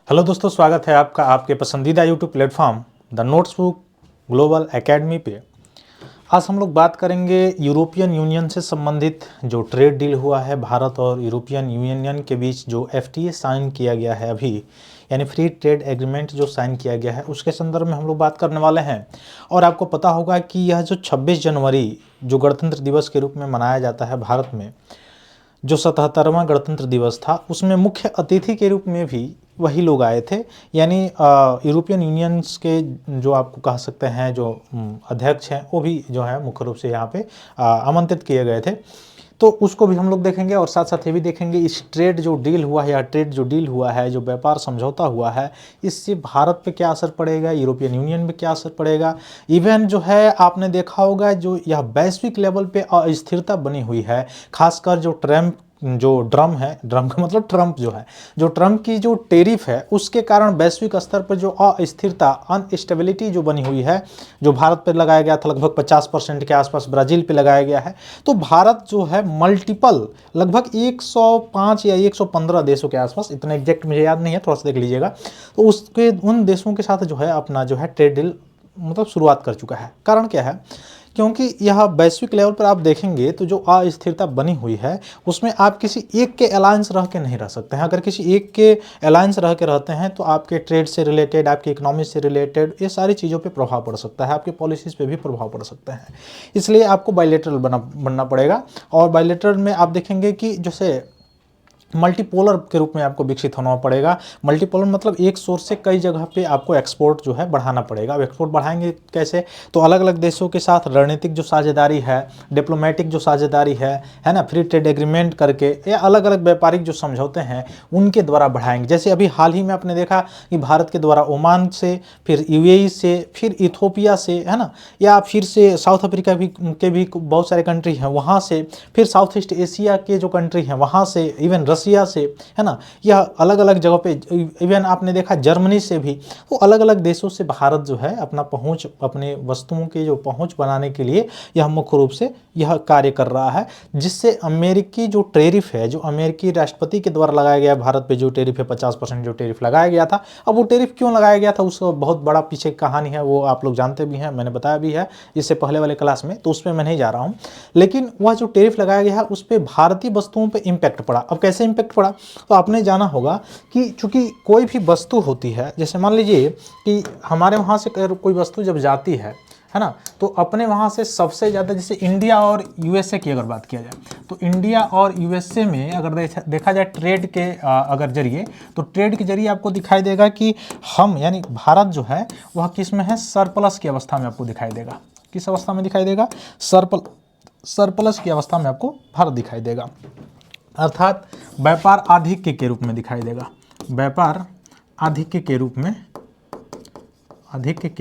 Hello दोस्तों, स्वागत है आपका आपके पसंदीदा YouTube platform the notebook global academy पे। आज हम लोग बात करेंगे यूरोपियन यूनियन से संबंधित जो ट्रेड डील हुआ है भारत और यूरोपियन यूनियन के बीच, जो एफटीए साइन किया गया है अभी, यानी फ्री ट्रेड एग्रीमेंट जो साइन किया गया है, उसके संदर्भ में हम लोग बात करने वाले हैं। और आपको पता होगा कि यह जो 26 जनवरी जो गणतंत्र दिवस के रूप में मनाया जाता है भारत में, जो 77वां गणतंत्र दिवस था, उसमें मुख्य अतिथि के रूप में भी वही लोग आए थे। यानी यूरोपियन यूनियंस के जो आपको कह सकते हैं जो अध्यक्ष हैं, वो भी जो है मुख्य रूप से यहाँ पे आमंत्रित किए गए थे। तो उसको भी हम लोग देखेंगे और साथ साथ ये भी देखेंगे इस ट्रेड जो डील हुआ है या ट्रेड जो डील हुआ है, जो व्यापार समझौता हुआ है, इससे भारत पे क्या असर पड़ेगा, यूरोपियन यूनियन में क्या असर पड़ेगा। इवन जो है आपने देखा होगा जो यह वैश्विक लेवल पे अस्थिरता बनी हुई है, खासकर जो ड्रम है, ड्रम का मतलब ट्रंप जो है, जो ट्रंप की जो टेरिफ है, उसके कारण वैश्विक स्तर पर जो अस्थिरता, अनस्टेबिलिटी जो बनी हुई है, जो भारत पर लगाया गया था लगभग 50% के आसपास ब्राज़ील पे लगाया गया है। तो भारत जो है मल्टीपल लगभग 105 या 115 देशों के आसपास, इतना एग्जैक्ट मुझे याद नहीं है, थोड़ा सा देख लीजिएगा, तो उसके उन देशों के साथ जो है अपना जो है ट्रेड डील मतलब शुरुआत कर चुका है। कारण क्या है? क्योंकि यह वैश्विक लेवल पर आप देखेंगे तो जो अस्थिरता बनी हुई है, उसमें आप किसी एक के अलायंस रह के नहीं रह सकते हैं। अगर किसी एक के अलायंस रह के रहते हैं तो आपके ट्रेड से रिलेटेड, आपकी इकोनॉमी से रिलेटेड ये सारी चीज़ों पे प्रभाव पड़ सकता है, आपके पॉलिसीज़ पे भी प्रभाव पड़ सकता है। इसलिए आपको बायलैटरल बनना पड़ेगा। और बायलैटरल में आप देखेंगे कि जैसे मल्टीपोलर के रूप में आपको विकसित होना पड़ेगा। मल्टीपोलर मतलब एक सोर्स से कई जगह पे आपको एक्सपोर्ट जो है बढ़ाना पड़ेगा। अब एक्सपोर्ट बढ़ाएंगे कैसे? तो अलग अलग देशों के साथ रणनीतिक जो साझेदारी है, डिप्लोमेटिक जो साझेदारी है ना, फ्री ट्रेड एग्रीमेंट करके या अलग अलग व्यापारिक जो समझौते हैं उनके द्वारा बढ़ाएंगे। जैसे अभी हाल ही में आपने देखा कि भारत के द्वारा ओमान से, फिर यूएई से, फिर इथोपिया से, है ना, या फिर से साउथ अफ्रीका के भी बहुत सारे कंट्री हैं वहाँ से, फिर साउथ ईस्ट एशिया के जो कंट्री हैं वहाँ से, इवन रसिया से, है ना, यह अलग अलग जगह पे, इवन आपने देखा जर्मनी से भी। तो अलग अलग देशों से भारत जो है अपना पहुंच, अपने वस्तुओं की जो पहुंच बनाने के लिए यह मुख्य रूप से यह कार्य कर रहा है। जिससे अमेरिकी जो टेरिफ है, जो अमेरिकी राष्ट्रपति के द्वारा लगाया गया भारत पे जो टेरिफ है, 50% जो टेरिफ लगाया गया था, अब वो टेरिफ क्यों लगाया गया था उसका बहुत बड़ा पीछे कहानी है, वो आप लोग जानते भी हैं, मैंने बताया भी है इससे पहले वाले क्लास में, तो उस पर मैं नहीं जा रहा हूँ। लेकिन वह जो टेरिफ लगाया गया है उस पर भारतीय वस्तुओं पर इम्पैक्ट पड़ा। अब कैसे इम्पैक्ट पड़ा? तो आपने जाना होगा कि चूंकि कोई भी वस्तु होती है, जैसे मान लीजिए कि हमारे वहाँ से कोई वस्तु जब जाती है ना, तो अपने वहाँ से सबसे ज़्यादा, जैसे इंडिया और यूएसए की अगर बात किया जाए, तो इंडिया और यूएसए में अगर देखा जाए ट्रेड के अगर जरिए, तो ट्रेड के जरिए आपको दिखाई देगा कि हम यानी भारत जो है वह किस में है, सरप्लस की अवस्था में आपको दिखाई देगा। किस अवस्था में दिखाई देगा? सरप्लस की अवस्था में आपको भारत दिखाई देगा, अर्थात व्यापार आधिक्य के रूप में दिखाई देगा। व्यापार आधिक्य के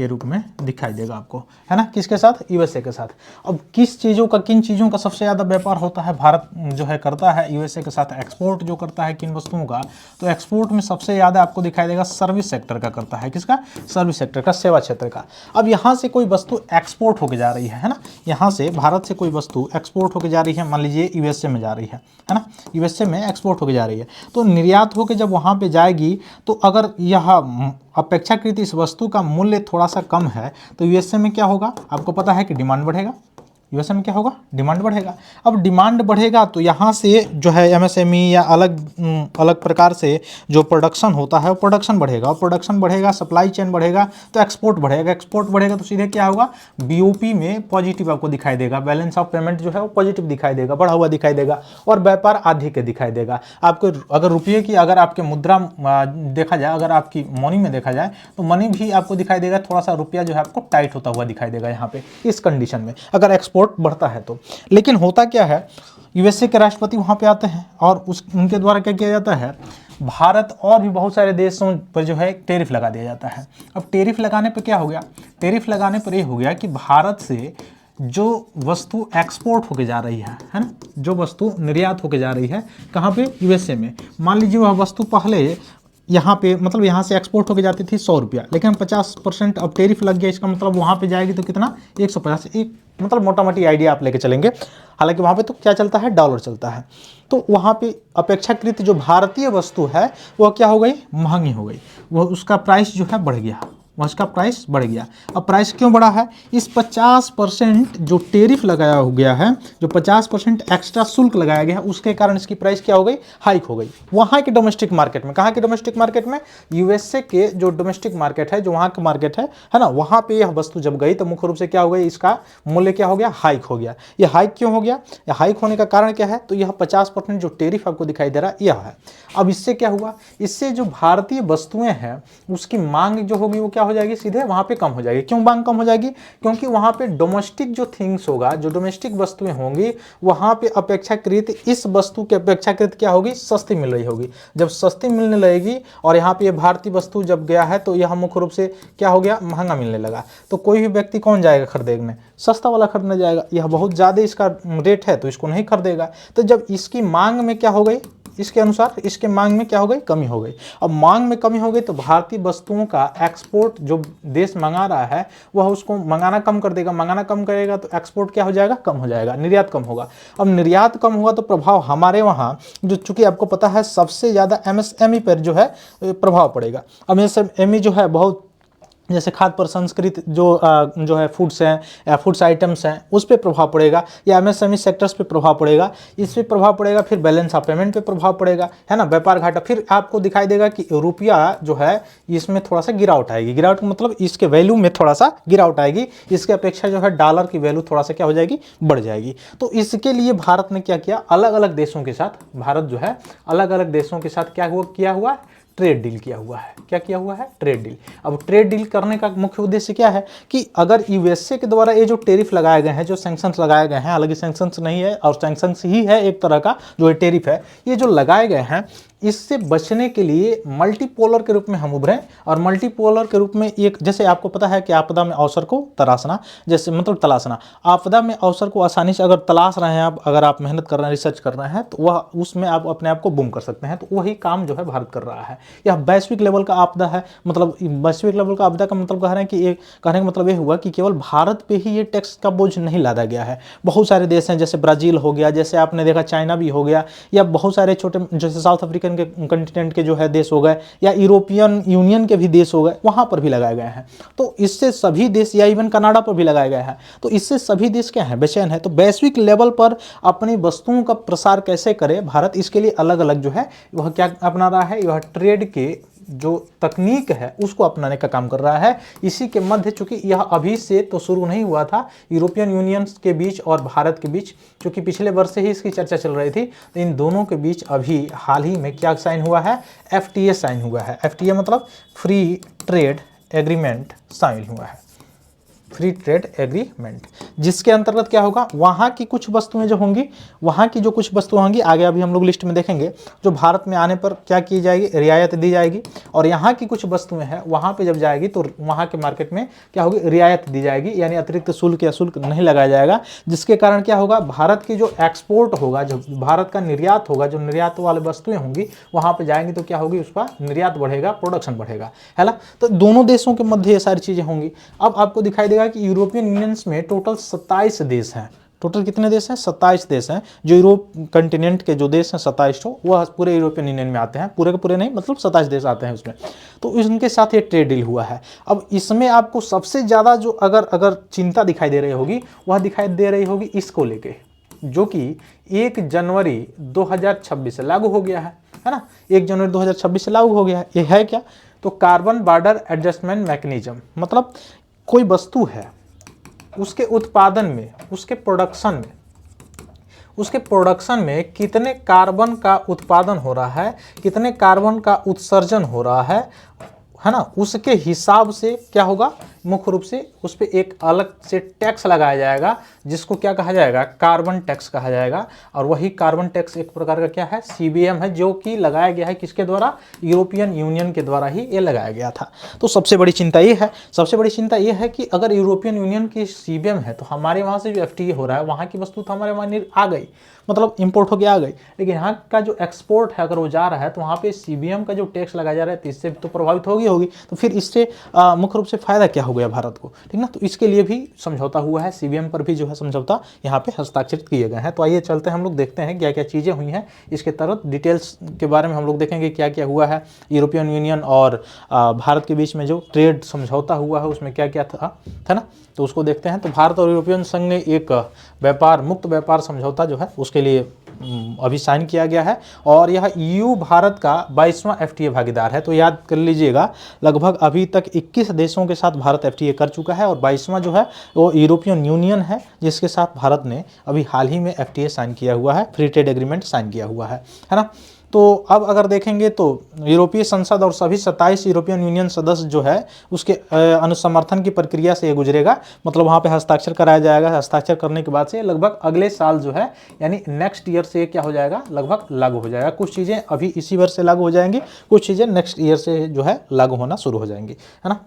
रूप में दिखाई देगा आपको, है ना, किसके साथ? यूएसए के साथ। अब किस चीज़ों का, किन चीज़ों का सबसे ज़्यादा व्यापार होता है भारत जो है करता है यूएसए के साथ? एक्सपोर्ट जो करता है किन वस्तुओं का, तो एक्सपोर्ट में सबसे ज़्यादा आपको दिखाई देगा सर्विस सेक्टर का करता है। किसका? सर्विस सेक्टर का, सेवा क्षेत्र का। अब यहाँ से कोई वस्तु एक्सपोर्ट होकर जा रही है ना, यहाँ से भारत से कोई वस्तु एक्सपोर्ट होकर जा रही है, मान लीजिए यूएसए में जा रही है ना, यूएसए में एक्सपोर्ट होकर जा रही है, तो निर्यात होकर जब वहाँ पर जाएगी, तो अगर यह अपेक्षाकृत इस वस्तु का मूल्य थोड़ा सा कम है, तो यूएसए में क्या होगा? आपको पता है कि डिमांड बढ़ेगा। यूएसए में क्या होगा? डिमांड बढ़ेगा। अब डिमांड बढ़ेगा तो यहाँ से जो है एमएसएमई या अलग अलग प्रकार से जो प्रोडक्शन होता है वो प्रोडक्शन बढ़ेगा, और प्रोडक्शन बढ़ेगा, सप्लाई चेन बढ़ेगा, तो एक्सपोर्ट बढ़ेगा। एक्सपोर्ट बढ़ेगा तो सीधे क्या होगा? बीओपी में पॉजिटिव आपको दिखाई देगा, बैलेंस ऑफ पेमेंट जो है वो पॉजिटिव दिखाई देगा, बढ़ा हुआ दिखाई देगा, और व्यापार आधिक्य दिखाई देगा। आपको अगर रुपये की, अगर आपके मुद्रा देखा जाए, अगर आपकी मनी में देखा जाए, तो मनी भी आपको दिखाई देगा, थोड़ा सा रुपया जो है आपको टाइट होता हुआ दिखाई देगा यहाँ पे, इस कंडीशन में अगर एक्सपोर्ट बढ़ता है तो। लेकिन होता क्या है, यूएसए के राष्ट्रपति वहां पे आते हैं और उनके द्वारा क्या किया जाता है, भारत और भी बहुत सारे देशों पर जो है टेरिफ लगा दिया जाता है। अब टेरिफ लगाने पर क्या हो गया? टेरिफ लगाने पर ये हो गया कि भारत से जो वस्तु एक्सपोर्ट होके जा रही है ना, जो वस्तु निर्यात होके जा रही है, कहाँ पे? यूएसए में। मान लीजिए वह वस्तु पहले यहाँ पे, मतलब यहाँ से एक्सपोर्ट होके जाती थी 100 रुपया, लेकिन 50% अब टेरिफ लग गया, इसका मतलब वहाँ पे जाएगी तो कितना? 150। एक मतलब मोटा मोटी आइडिया आप लेके चलेंगे। हालांकि वहाँ पे तो क्या चलता है, डॉलर चलता है। तो वहाँ पे अपेक्षाकृत जो भारतीय वस्तु है वह क्या हो गई, महंगी हो गई, वह उसका प्राइस जो है बढ़ गया, वह उसका प्राइस बढ़ गया। अब प्राइस क्यों बढ़ा है, इस 50% जो टेरिफ लगाया हो गया है, जो 50% एक्स्ट्रा शुल्क लगाया गया है, उसके कारण इसकी प्राइस क्या हो गई, हाइक हो गई। वहाँ के डोमेस्टिक मार्केट में, कहाँ के डोमेस्टिक मार्केट में, यूएसए के जो डोमेस्टिक मार्केट है, जो वहाँ का मार्केट है ना, वहाँ पे यह वस्तु जब गई तो मुख्य रूप से क्या हो गई, इसका मूल्य क्या हो गया, हाइक हो गया। यह हाइक क्यों हो गया, यह हाइक होने का कारण क्या है, तो यह 50% जो टेरिफ आपको दिखाई दे रहा है यह है। अब इससे क्या हुआ, इससे जो भारतीय वस्तुएं हैं उसकी मांग जो होगी वो क्या हो जाएगी, सीधे वहां पे कम हो जाएगी। क्यों मांग कम हो जाएगी, क्योंकि वहां पे डोमेस्टिक जो थिंग्स होगा, जो डोमेस्टिक वस्तुएं होंगी, वहां पे अपेक्षाकृत इस वस्तु के अपेक्षाकृत क्या होगी, सस्ती मिल रही होगी। जब सस्ती मिलने लगेगी और यहाँ पे भारतीय वस्तु जब गया है तो यह मुख्य रूप से क्या हो गया, महंगा मिलने लगा। तो कोई भी व्यक्ति कौन जाएगा खरीदने, सस्ता वाला खरीदने जाएगा। यह बहुत ज़्यादा इसका रेट है तो इसको नहीं खरीदेगा। तो जब इसकी मांग में क्या हो गई, इसके अनुसार इसके मांग में क्या हो गई, कमी हो गई। अब मांग में कमी हो गई तो भारतीय वस्तुओं का एक्सपोर्ट जो देश मंगा रहा है वह उसको मंगाना कम कर देगा। मंगाना कम करेगा तो एक्सपोर्ट क्या हो जाएगा, कम हो जाएगा, निर्यात कम होगा। अब निर्यात कम होगा तो प्रभाव हमारे वहाँ जो, चूंकि आपको पता है सबसे ज़्यादा एमएसएमई पर जो है प्रभाव पड़ेगा। अब एमएसएमई जो है बहुत, जैसे खाद्य प्रसंस्कृत जो है फूड्स हैं या फूड्स आइटम्स हैं उस पर प्रभाव पड़ेगा, या एमएसएमई सेक्टर्स पे प्रभाव पड़ेगा, इस पे प्रभाव पड़ेगा। फिर बैलेंस ऑफ पेमेंट पे प्रभाव पड़ेगा, है ना, व्यापार घाटा। फिर आपको दिखाई देगा कि रुपया जो है इसमें थोड़ा सा गिरावट आएगी। गिरावट मतलब इसके वैल्यू में थोड़ा सा गिरावट आएगी, इसके अपेक्षा जो है डॉलर की वैल्यू थोड़ा सा क्या हो जाएगी, बढ़ जाएगी। तो इसके लिए भारत ने क्या किया, अलग अलग देशों के साथ, भारत जो है अलग अलग देशों के साथ किया हुआ ट्रेड डील किया हुआ है। क्या किया हुआ है, ट्रेड डील। अब ट्रेड डील करने का मुख्य उद्देश्य क्या है कि अगर यूएसए के द्वारा ये जो टेरिफ लगाए गए हैं, जो सैंक्शंस लगाए गए हैं, हालांकि सैंक्शंस नहीं है और सैंक्शंस ही है एक तरह का जो टेरिफ है, ये जो लगाए गए हैं, इससे बचने के लिए मल्टीपोलर के रूप में हम उभरें। और मल्टीपोलर के रूप में एक, जैसे आपको पता है कि आपदा में अवसर को तराशना, जैसे मतलब तलाशना, आपदा में अवसर को आसानी से अगर तलाश रहे हैं आप, अगर आप मेहनत कर रहे हैं, रिसर्च कर रहे हैं, तो वह उसमें आप अपने आप को बूम कर सकते हैं। तो वही काम जो है भारत कर रहा है। यह वैश्विक लेवल का आपदा है, मतलब वैश्विक लेवल का आपदा का मतलब कह रहे हैं कि एक कहने का मतलब ये हुआ कि केवल भारत पे ही ये टैक्स का बोझ नहीं लादा गया है। बहुत सारे देश हैं, जैसे ब्राजील हो गया, जैसे आपने देखा चाइना भी हो गया, या बहुत सारे छोटे जैसे साउथ अफ्रीकन के कंटिनेंट के जो है देश हो गए, या यूरोपियन यूनियन के भी देश हो गए, वहां पर भी लगाए गए हैं। तो इससे सभी देश, या इवन कनाडा पर भी लगाए गए हैं, तो इससे सभी देश क्या है, बेचैन है। तो वैश्विक लेवल पर अपनी वस्तुओं का प्रसार कैसे करे भारत, इसके लिए अलग अलग जो है वह क्या अपना रहा है, वह ट्रेड के जो तकनीक है उसको अपनाने का काम कर रहा है। इसी के मध्य, चूंकि यह अभी से तो शुरू नहीं हुआ था, यूरोपियन यूनियन के बीच और भारत के बीच, चूंकि पिछले वर्ष से ही इसकी चर्चा चल रही थी, तो इन दोनों के बीच अभी हाल ही में क्या साइन हुआ है, एफटीए साइन हुआ है। एफटीए मतलब फ्री ट्रेड एग्रीमेंट साइन हुआ है, फ्री ट्रेड एग्रीमेंट, जिसके अंतर्गत क्या होगा, वहाँ की कुछ वस्तुएं जो होंगी, वहाँ की जो कुछ वस्तुएं होंगी, आगे अभी हम लोग लिस्ट में देखेंगे, जो भारत में आने पर क्या की जाएगी, रियायत दी जाएगी। और यहाँ की कुछ वस्तुएं हैं, वहाँ पे जब जाएगी तो वहाँ के मार्केट में क्या होगी, रियायत दी जाएगी, यानी अतिरिक्त शुल्क या शुल्क नहीं लगाया जाएगा। जिसके कारण क्या होगा, भारत की जो एक्सपोर्ट होगा, जो भारत का निर्यात होगा, जो निर्यात वाली वस्तुएं होंगी वहाँ पर जाएंगी तो क्या होगी, उसका निर्यात बढ़ेगा, प्रोडक्शन बढ़ेगा, है ना। तो दोनों देशों के मध्य ये सारी चीज़ें होंगी। अब आपको दिखाई देगा कि यूरोपियन यूनियन में टोटल 27 देश हैं। टोटल कितने देश हैं, 27 देश हैं। जो यूरोप कंटिनेंट के जो देश हैं 27 तो वह पूरे यूरोपियन यूनियन में आते हैं, पूरे के पूरे नहीं, मतलब 27 देश आते हैं उसमें। तो इनके साथ ये ट्रेड डील हुआ है। अब इसमें आपको सबसे ज़्यादा जो अगर चिंता दिखाई दे रही होगी, वह दिखाई दे रही होगी इसको लेके, जो कि 1 जनवरी 2026 से लागू हो गया है ना। 1 जनवरी 2026 से लागू हो गया है। ये है क्या, तो कार्बन बॉर्डर एडजस्टमेंट मैकेनिज्म, मतलब कोई वस्तु है, उसके उत्पादन में, उसके प्रोडक्शन में कितने कार्बन का उत्पादन हो रहा है, कितने कार्बन का उत्सर्जन हो रहा है ना, उसके हिसाब से क्या होगा, मुख्य रूप से उस पर एक अलग से टैक्स लगाया जाएगा, जिसको क्या कहा जाएगा, कार्बन टैक्स कहा जाएगा। और वही कार्बन टैक्स एक प्रकार का क्या है, सीबीएम है, जो कि लगाया गया है किसके द्वारा, यूरोपियन यूनियन के द्वारा ही ये लगाया गया था। तो सबसे बड़ी चिंता ये है, सबसे बड़ी चिंता ये है कि अगर यूरोपियन यूनियन की सीबीएम है तो हमारे वहाँ से जो एफटीए हो रहा है, वहाँ की वस्तु तो हमारे वहाँ आ गई, मतलब इंपोर्ट होके आ गई। लेकिन यहाँ का जो एक्सपोर्ट है अगर वो जा रहा है तो वहाँ पे CBM का जो टैक्स लगाया जा रहा है तो इससे तो प्रभावित होगी। तो फिर इससे मुख्य रूप से फायदा क्या हो गया भारत को, ठीक ना। तो इसके लिए भी समझौता हुआ है, CBM पर भी जो है समझौता यहाँ पे हस्ताक्षरित किए गए हैं। तो आइए चलते हैं, हम लोग देखते हैं क्या क्या चीज़ें हुई हैं इसके तहत, डिटेल्स के बारे में हम लोग देखेंगे क्या क्या हुआ है। यूरोपियन यूनियन और भारत के बीच में जो ट्रेड समझौता हुआ है उसमें क्या क्या था ना, तो उसको देखते हैं। तो भारत और यूरोपियन संघ ने एक मुक्त व्यापार समझौता जो है उसके लिए अभी साइन किया गया है, और यह EU भारत का 22वां FTA भागीदार है। तो याद कर लीजिएगा, लगभग अभी तक 21 देशों के साथ भारत FTA कर चुका है, और 22वां जो है वो यूरोपियन यूनियन है, जिसके साथ भारत ने अभी हाल ही में FTA साइन किया हुआ है, फ्री ट्रेड एग्रीमेंट साइन किया हुआ है ना। तो अब अगर देखेंगे तो यूरोपीय संसद और सभी 27 यूरोपियन यूनियन सदस्य जो है उसके अनुसमर्थन की प्रक्रिया से ये गुजरेगा, मतलब वहाँ पे हस्ताक्षर कराया जाएगा। हस्ताक्षर करने के बाद से लगभग अगले साल जो है यानी नेक्स्ट ईयर से क्या हो जाएगा, लगभग लागू हो जाएगा। कुछ चीज़ें अभी इसी वर्ष से लागू हो जाएंगी, कुछ चीज़ें नेक्स्ट ईयर से जो है लागू होना शुरू हो जाएंगी, है ना।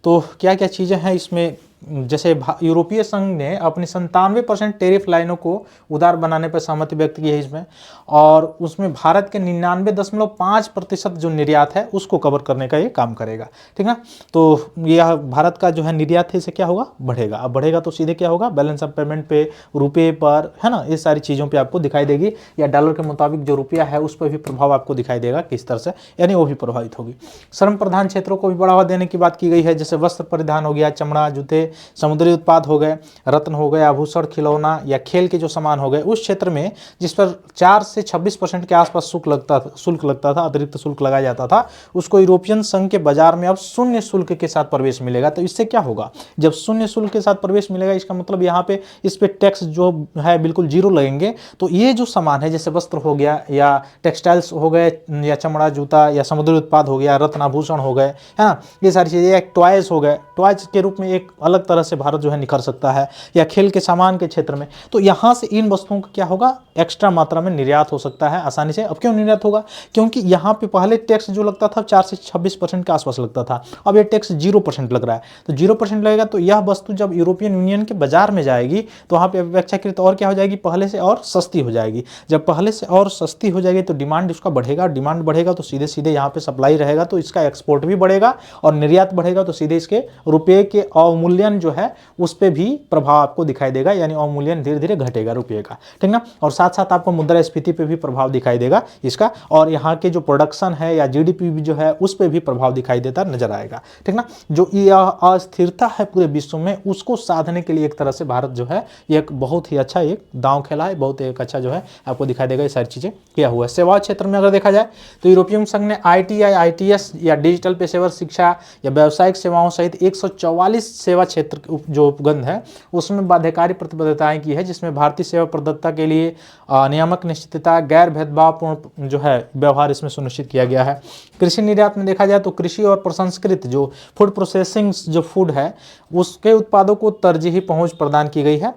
तो क्या क्या चीज़ें हैं इसमें, जैसे यूरोपीय संघ ने अपनी 97% टैरिफ लाइनों को उदार बनाने पर सहमति व्यक्त की है इसमें, और उसमें भारत के 99.5% जो निर्यात है उसको कवर करने का ये काम करेगा, ठीक ना। तो यह भारत का जो है निर्यात है इसे क्या होगा, बढ़ेगा। अब बढ़ेगा तो सीधे क्या होगा, बैलेंस ऑफ पेमेंट पे, रुपये पर, है ना, ये सारी चीज़ों पे आपको दिखाई देगी, या डॉलर के मुताबिक जो रुपया है उस पर भी प्रभाव आपको दिखाई देगा किस तरह से, यानी वो भी प्रभावित होगी। श्रम प्रधान क्षेत्रों को भी बढ़ावा देने की बात की गई है, जैसे वस्त्र परिधान हो गया, चमड़ा, जूते, समुद्री उत्पाद हो गए, रत्न हो गए, आभूषण, खिलौना या खेल के जो सामान हो गए, उस क्षेत्र में जिस पर 4 से 26% के आसपास शुल्क लगता था, अतिरिक्त शुल्क लगाया जाता था, उसको यूरोपियन संघ के बाजार में अब शून्य शुल्क के साथ प्रवेश मिलेगा। तो इससे क्या होगा, जब शून्य शुल्क के साथ प्रवेश मिलेगा, इसका मतलब यहाँ पे इस पे टैक्स जो है बिल्कुल जीरो लगेंगे। तो ये जो सामान है, जैसे वस्त्र हो गया या टेक्सटाइल्स हो गए, या चमड़ा, जूता या समुद्री उत्पाद हो गया, रत्न आभूषण हो गए, है ना, ये सारी चीज़ें, एक टॉयज हो गए, टॉयज के रूप में एक अलग तरह से भारत जो है निखर सकता है, या खेल के सामान के क्षेत्र में। तो यहाँ से इन वस्तुओं का क्या होगा, एक्स्ट्रा मात्रा में निर्यात हो सकता है आसानी से। अब क्यों निर्यात होगा, क्योंकि यहाँ पे पहले टैक्स जो लगता था 4 से 26% के आसपास लगता था, अब ये टैक्स 0% लग रहा है। तो 0% लगेगा, तो यह वस्तु जब यूरोपियन यूनियन के बाजार में जाएगी तो वहाँ पे अपेक्षाकृत और क्या हो जाएगी, पहले से और सस्ती हो जाएगी। जब पहले से और सस्ती हो जाएगी तो डिमांड इसका बढ़ेगा, डिमांड बढ़ेगा तो सीधे सीधे यहाँ पे सप्लाई रहेगा, तो इसका एक्सपोर्ट भी बढ़ेगा, और निर्यात बढ़ेगा तो सीधे इसके रुपये के अवमूल्यन जो है उस पर भी प्रभाव आपको दिखाई देगा, यानी अवमूल्यन धीरे धीरे घटेगा रुपये का, ठीक ना। और साथ साथ आपको मुद्रास्फीति पे भी प्रभाव दिखाई देगा इसका, और यहाँ के जो प्रोडक्शन है या GDP भी जो है उस पर भी प्रभाव दिखाई देता नजर आएगा, ठीक ना। जो यह अस्थिरता है पूरे विश्व में, उसको साधने के लिए एक तरह से भारत जो है ये एक बहुत ही अच्छा एक दांव खेला है, बहुत एक अच्छा जो है आपको दिखाई देगा। ये सारी चीजें क्या हुआ। सेवा क्षेत्र में अगर देखा जाए तो यूरोपियन संघ ने ITI, ITS या डिजिटल पेशेवर शिक्षा या व्यावसायिक सेवाओं सहित 144 सेवा क्षेत्र जो उपगंध है उसमें बाध्यकारी प्रतिबद्धताएं की है, जिसमें भारतीय सेवा प्रदाता के लिए नियामक निश्चितता, गैर भेदभावपूर्ण जो है व्यवहार इसमें सुनिश्चित किया गया है। कृषि निर्यात में देखा जाए तो कृषि और प्रसंस्कृत जो फूड प्रोसेसिंग जो फूड है उसके उत्पादों को तरजीही पहुंच प्रदान की गई है,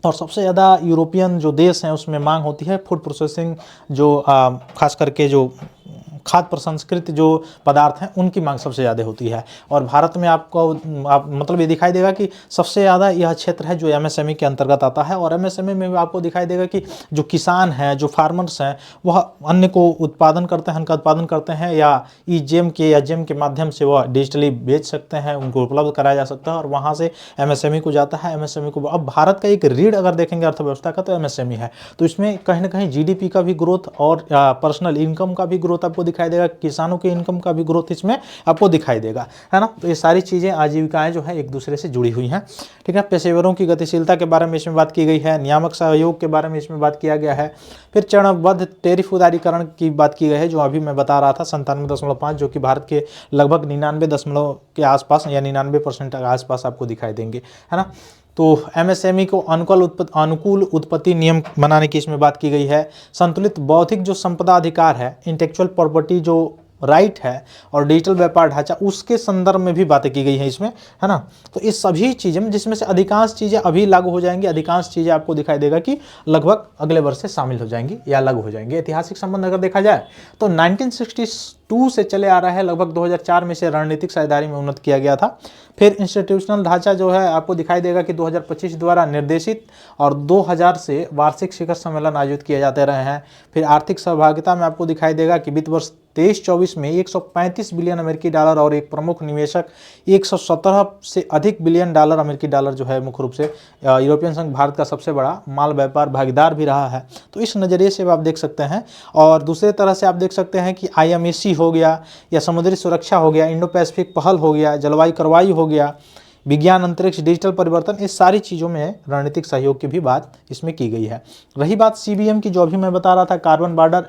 और सबसे ज़्यादा यूरोपियन जो देश हैं उसमें मांग होती है फूड प्रोसेसिंग, जो खास करके जो खाद्य प्रसंस्कृत जो पदार्थ हैं उनकी मांग सबसे ज़्यादा होती है। और भारत में आपको मतलब ये दिखाई देगा कि सबसे ज़्यादा यह क्षेत्र है जो MSME के अंतर्गत आता है, और MSME में भी आपको दिखाई देगा कि जो किसान हैं, जो फार्मर्स हैं, वह अन्न को उत्पादन करते हैं, अन्न का उत्पादन करते हैं, या जेम के या जेम के माध्यम से वह डिजिटली बेच सकते हैं, उनको उपलब्ध कराया जा सकता है, और वहाँ से MSME को जाता है। MSME को अब भारत का एक रीढ़ अगर देखेंगे अर्थव्यवस्था का तो MSME है, तो इसमें कहीं ना कहीं GDP का भी ग्रोथ और पर्सनल इनकम का भी ग्रोथ आपको दिखाई देगा, किसानों के इनकम का भी ग्रोथ इसमें आपको दिखाई देगा, है ना। तो ये सारी चीज़ें आजीविकाएं जो है एक दूसरे से जुड़ी हुई हैं, ठीक है। पेशेवरों की गतिशीलता के बारे में इसमें बात की गई है, नियामक सहयोग के बारे में इसमें बात किया गया है, फिर चरणबद्ध टैरिफ उदारीकरण की बात की गई है, जो अभी मैं बता रहा था 97.5, जो कि भारत के लगभग 99 के आसपास या 99% के आसपास आपको दिखाई देंगे, है ना। तो MSME को अनुकूल उत्पत्ति नियम बनाने की इसमें बात की गई है। संतुलित बौद्धिक जो संपदा अधिकार है, इंटेलेक्चुअल प्रॉपर्टी जो राइट है, और डिजिटल व्यापार ढांचा, उसके संदर्भ में भी बातें की गई हैं इसमें, है ना। तो इस सभी चीज़ें जिसमें से अधिकांश चीज़ें अभी लागू हो जाएंगी, अधिकांश चीज़ें आपको दिखाई देगा कि लगभग अगले वर्ष से शामिल हो जाएंगी या लागू हो जाएंगी। ऐतिहासिक संबंध अगर देखा जाए तो 1962 2002 से चले आ रहा है, लगभग 2004 में से रणनीतिक साझेदारी में उन्नत किया गया था। फिर इंस्टीट्यूशनल ढांचा जो है आपको दिखाई देगा कि 2025 द्वारा निर्देशित और 2000 से वार्षिक शिखर सम्मेलन आयोजित किए जाते रहे हैं। फिर आर्थिक सहभागिता में आपको दिखाई देगा कि वित्त वर्ष 23-24 में 135 बिलियन अमेरिकी डॉलर और एक प्रमुख निवेशक 117 से अधिक बिलियन डॉलर अमेरिकी डॉलर जो है मुख्य रूप से यूरोपियन संघ भारत का सबसे बड़ा माल व्यापार भागीदार भी रहा है। तो इस नज़रिए से आप देख सकते हैं। और दूसरे तरह से आप देख सकते हैं कि IMAC हो गया या समुद्री सुरक्षा हो गया, इंडो पैसिफिक पहल हो गया, जलवायु कार्रवाई हो गया, विज्ञान, अंतरिक्ष, डिजिटल परिवर्तन, इस सारी चीज़ों में रणनीतिक सहयोग की भी बात इसमें की गई है। रही बात CBM की, जो अभी मैं बता रहा था, कार्बन बॉर्डर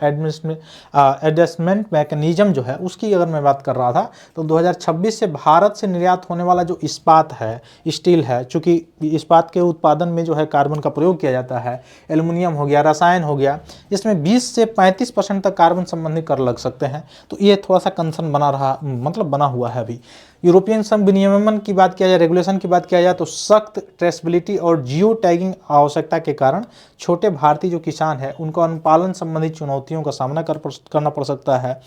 एडजस्टमेंट मैकेनिज्म जो है, उसकी अगर मैं बात कर रहा था, तो 2026 से भारत से निर्यात होने वाला जो इस्पात है, स्टील है, चूँकि इस्पात के उत्पादन में जो है कार्बन का प्रयोग किया जाता है, एल्युमिनियम हो गया, रसायन हो गया, इसमें 20 से 35% तक कार्बन संबंधी कर लग सकते हैं। तो ये थोड़ा सा कंसर्न बना हुआ है अभी। यूरोपियन संघ विनियमन की बात किया जाए, रेगुलेशन की बात किया जाए, तो सख्त ट्रेसेबिलिटी और जियो टैगिंग आवश्यकता के कारण छोटे भारतीय जो किसान है उनको अनुपालन संबंधी चुनौतियों का सामना करना पड़ सकता है।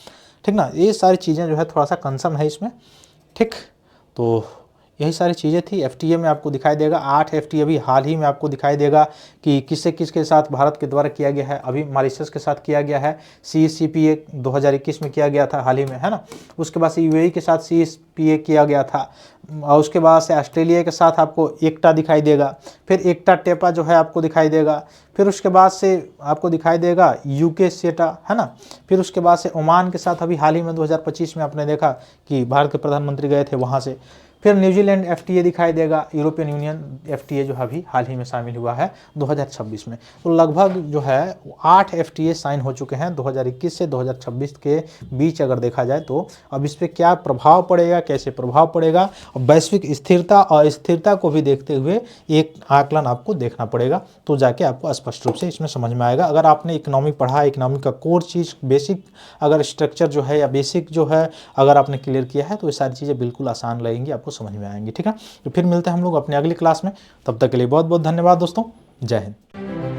ठीक ना, ये सारी चीज़ें जो है थोड़ा सा कंसर्न है इसमें। ठीक, तो यही सारी चीज़ें थी। FTA में आपको दिखाई देगा 8 FTA अभी हाल ही में आपको दिखाई देगा कि किसके साथ भारत के द्वारा किया गया है। अभी मॉरिशस के साथ किया गया है, CCPA 2021 में किया गया था हाल ही में, है ना। उसके बाद से UAE के साथ CSPA किया गया था, और उसके बाद से ऑस्ट्रेलिया के साथ आपको एकटा दिखाई देगा, फिर एकटा टेपा जो है आपको दिखाई देगा, फिर उसके बाद से आपको दिखाई देगा UK सेटा, है ना। फिर उसके बाद से ओमान के साथ अभी हाल ही में 2025 में आपने देखा कि भारत के प्रधानमंत्री गए थे वहाँ से। फिर न्यूजीलैंड FTA दिखाई देगा, यूरोपियन यूनियन FTA जो अभी हाल ही में शामिल हुआ है 2026 में। तो लगभग जो है 8 FTA साइन हो चुके हैं 2021 से 2026 के बीच अगर देखा जाए तो। अब इस पर क्या प्रभाव पड़ेगा, कैसे प्रभाव पड़ेगा, और वैश्विक स्थिरता और स्थिरता को भी देखते हुए एक आकलन आपको देखना पड़ेगा, तो जाके आपको स्पष्ट रूप से इसमें समझ में आएगा। अगर आपने इकोनॉमी पढ़ा, इकोनॉमी का कोर चीज़, बेसिक अगर स्ट्रक्चर जो है या बेसिक जो है अगर आपने क्लियर किया है, तो ये सारी चीज़ें बिल्कुल आसान लगेंगी, आपको समझ में आएंगी। ठीक है, तो फिर मिलते हैं हम लोग अपने अगली क्लास में। तब तक के लिए बहुत बहुत धन्यवाद दोस्तों। जय हिंद।